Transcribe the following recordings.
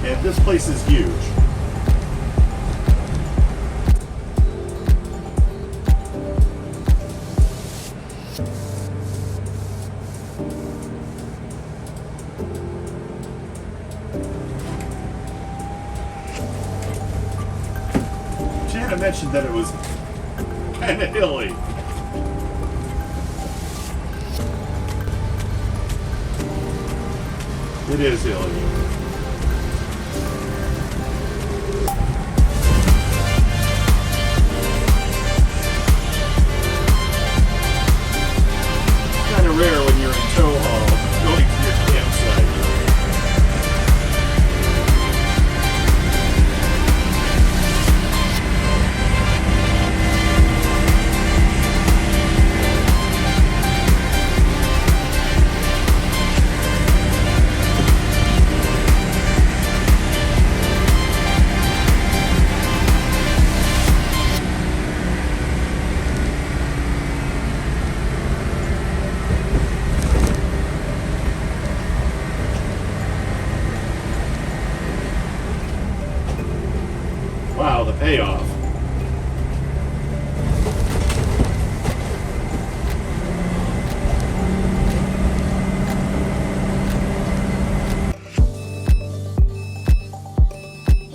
And this place is huge. Jana mentioned that it was kind of hilly. It is hilly. Kind of rare when you're in tow haul going to your campsite. Wow, the payoff.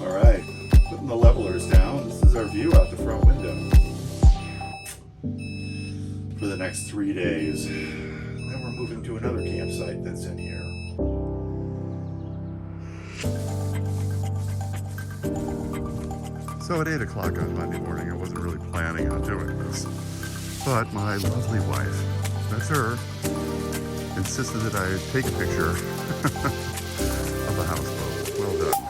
All right, putting the levelers down. This is our view out the front window for the next 3 days. Then we're moving to another campsite that's in here. So at 8 o'clock on Monday morning, I wasn't really planning on doing this, but my lovely wife, that's her, insisted that I take a picture of the houseboat. Well done.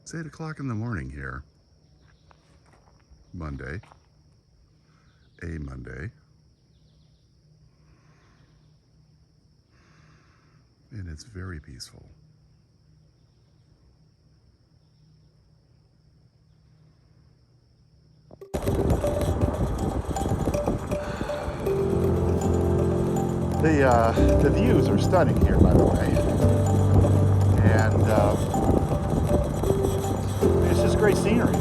It's 8 o'clock in the morning here. Monday. A Monday. And it's very peaceful. The views are stunning here, by the way. And it's just great scenery.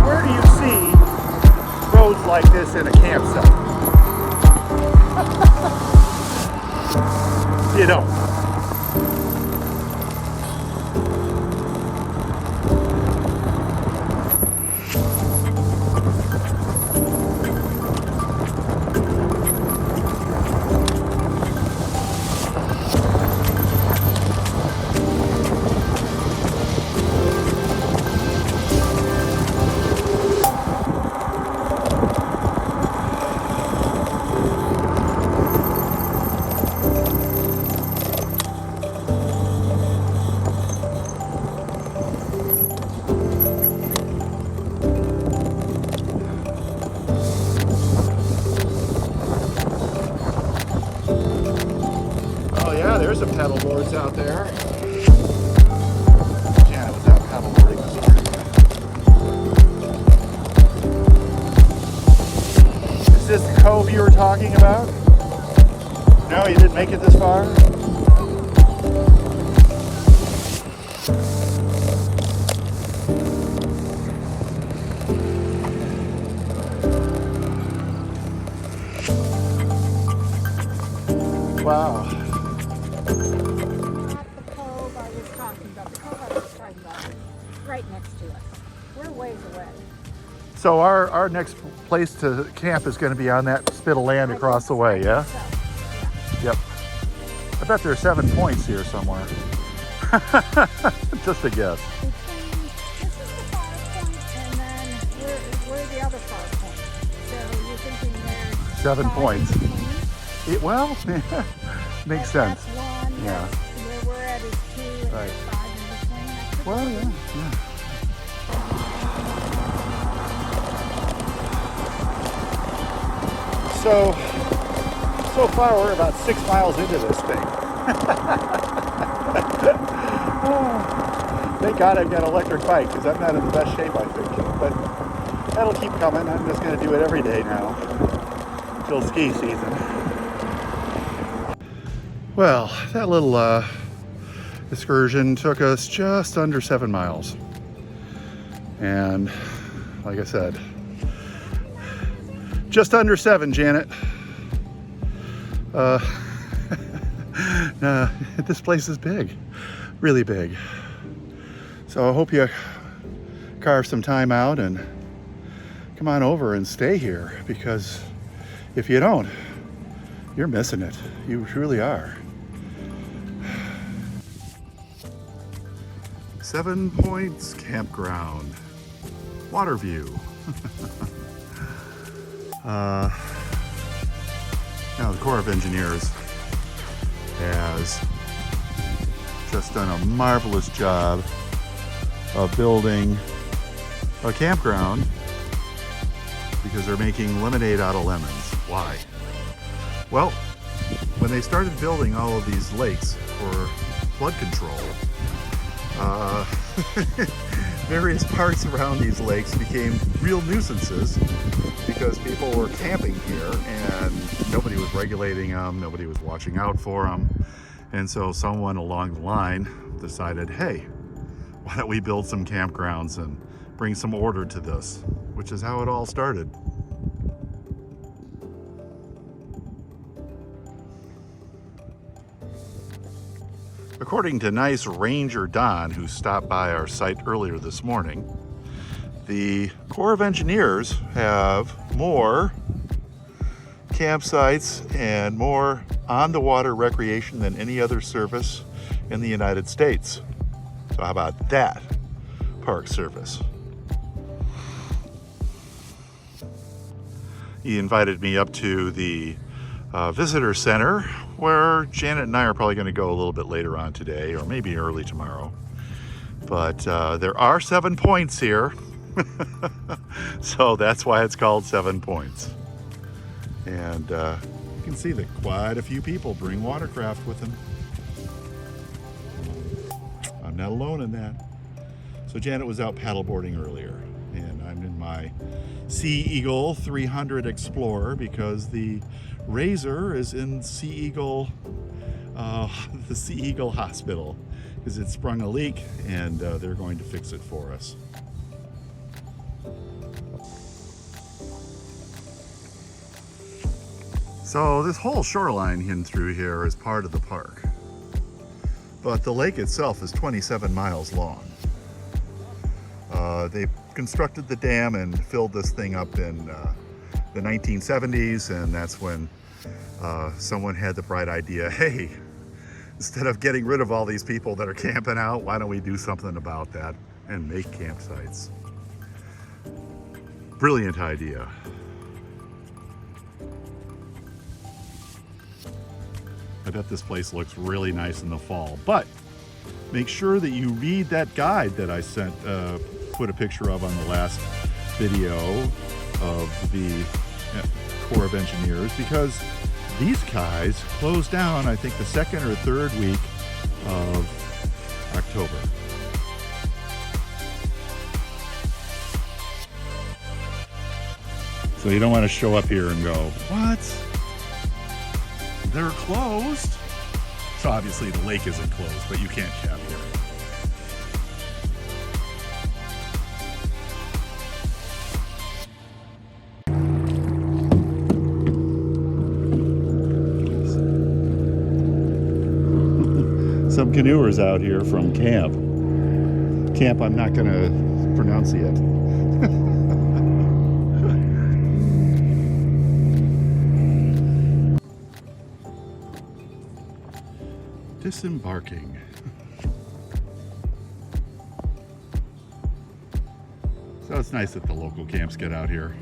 Where do you see roads like this in a campsite? You don't. There's some pedal boards out there. Janet was out pedal boarding this morning. Is this the cove you were talking about? No, you didn't make it this far? Wow. right next to us. We're ways away. So our next place to camp is going to be on that spit of land across the way, yeah? So, Yep. I bet there's 7 points here somewhere. Just a guess. between, this is the far point, and then we're the other far point. So you're thinking there's 7 5 points. in between. Well, makes sense. That's one. Yeah. Where we're at is 2, and Right. there's 5 in between. That's pretty Well, good. yeah. So far we're about 6 miles into this thing. Thank God I've got an electric bike because I'm not in the best shape, I think. But that'll keep coming. I'm just going to do it every day now until ski season. Well, that little excursion took us just under 7 miles. And like I said, just under 7, Janet. Nah, this place is big, really big. So I hope you carve some time out and come on over and stay here, because if you don't, you're missing it. You truly are. 7 Points Campground, Waterview. Now the Corps of Engineers has just done a marvelous job of building a campground because they're making lemonade out of lemons. Why? Well, when they started building all of these lakes for flood control, various parts around these lakes became real nuisances because people were camping here and nobody was regulating them, nobody was watching out for them. And so someone along the line decided, hey, why don't we build some campgrounds and bring some order to this, which is how it all started. According to nice Ranger Don, who stopped by our site earlier this morning, the Corps of Engineers have more campsites and more on-the-water recreation than any other service in the United States. So how about that, Park Service? He invited me up to the visitor center, where Janet and I are probably going to go a little bit later on today, or maybe early tomorrow. But there are 7 points here. So that's why it's called 7 Points. And you can see that quite a few people bring watercraft with them. I'm not alone in that. So Janet was out paddleboarding earlier, and I'm in my Sea Eagle 300 Explorer because the Razor is in Sea Eagle, the Sea Eagle Hospital, because it sprung a leak and they're going to fix it for us. So this whole shoreline in through here is part of the park, but the lake itself is 27 miles long. They constructed the dam and filled this thing up in the 1970s, and that's when someone had the bright idea, hey, instead of getting rid of all these people that are camping out, why don't we do something about that and make campsites? Brilliant idea. I bet this place looks really nice in the fall, but make sure that you read that guide that I sent, put a picture of on the last video of the Corps of Engineers, because these guys close down, I think, the 2nd or 3rd week of October. So you don't want to show up here and go, what? They're closed? So obviously the lake isn't closed, but you can't camp here. Some canoers out here from camp. camp I'm not going to pronounce yet. Disembarking. So it's nice that the local camps get out here.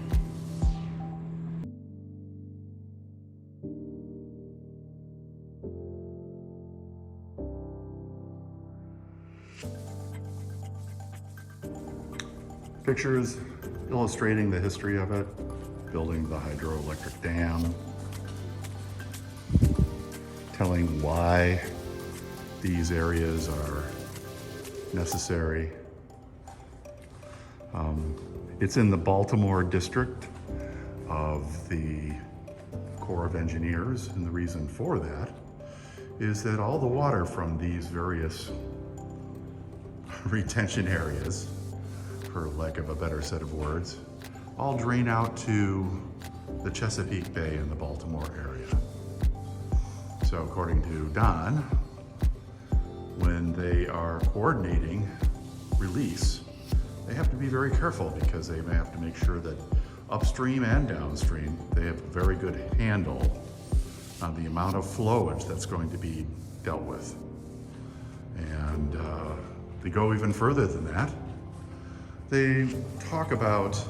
Pictures illustrating the history of it, building the hydroelectric dam, telling why these areas are necessary. It's in the Baltimore district of the Corps of Engineers, and the reason for that is that all the water from these various retention areas, for lack of a better set of words, all drain out to the Chesapeake Bay in the Baltimore area. So according to Don, when they are coordinating release, they have to be very careful because they have to make sure that upstream and downstream, they have a very good handle on the amount of flowage that's going to be dealt with. And they go even further than that. They talk about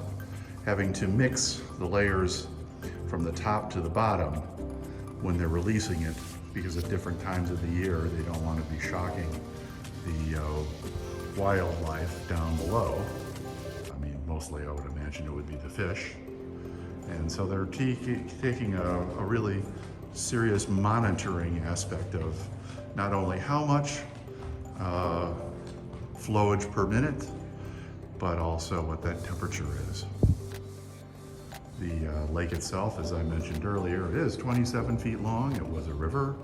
having to mix the layers from the top to the bottom when they're releasing it, because at different times of the year, they don't want to be shocking the wildlife down below. I mean, mostly I would imagine it would be the fish. And so they're taking a really serious monitoring aspect of not only how much flowage per minute, but also what that temperature is. The lake itself, as I mentioned earlier, is 27 feet long. It was a river,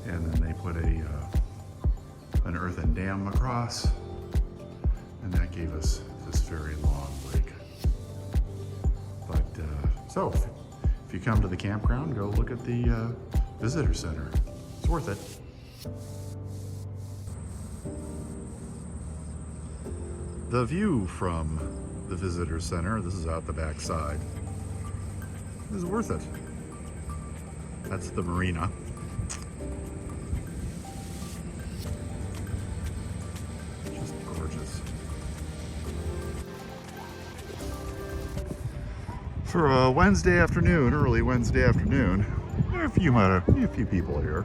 and then they put an earthen dam across, and that gave us this very long lake. But so if you come to the campground, go look at the visitor center. It's worth it. The view from the visitor center, this is out the back side, is worth it. That's the marina. Just gorgeous. For a Wednesday afternoon, early Wednesday afternoon, there are a few people here.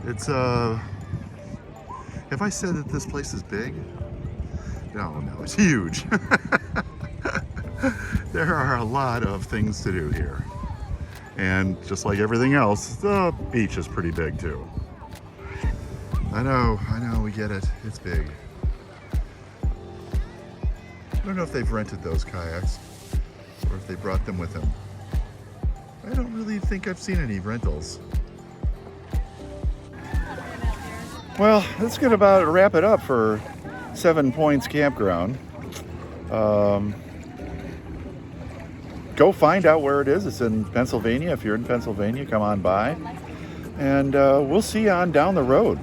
It's have I said that this place is big? No, it's huge. There are a lot of things to do here. And just like everything else, the beach is pretty big too. I know, we get it. It's big. I don't know if they've rented those kayaks or if they brought them with them. I don't really think I've seen any rentals. Well, that's gonna about wrap it up for 7 Points Campground. Go find out where it is. It's in Pennsylvania. If you're in Pennsylvania, come on by. And we'll see you on down the road.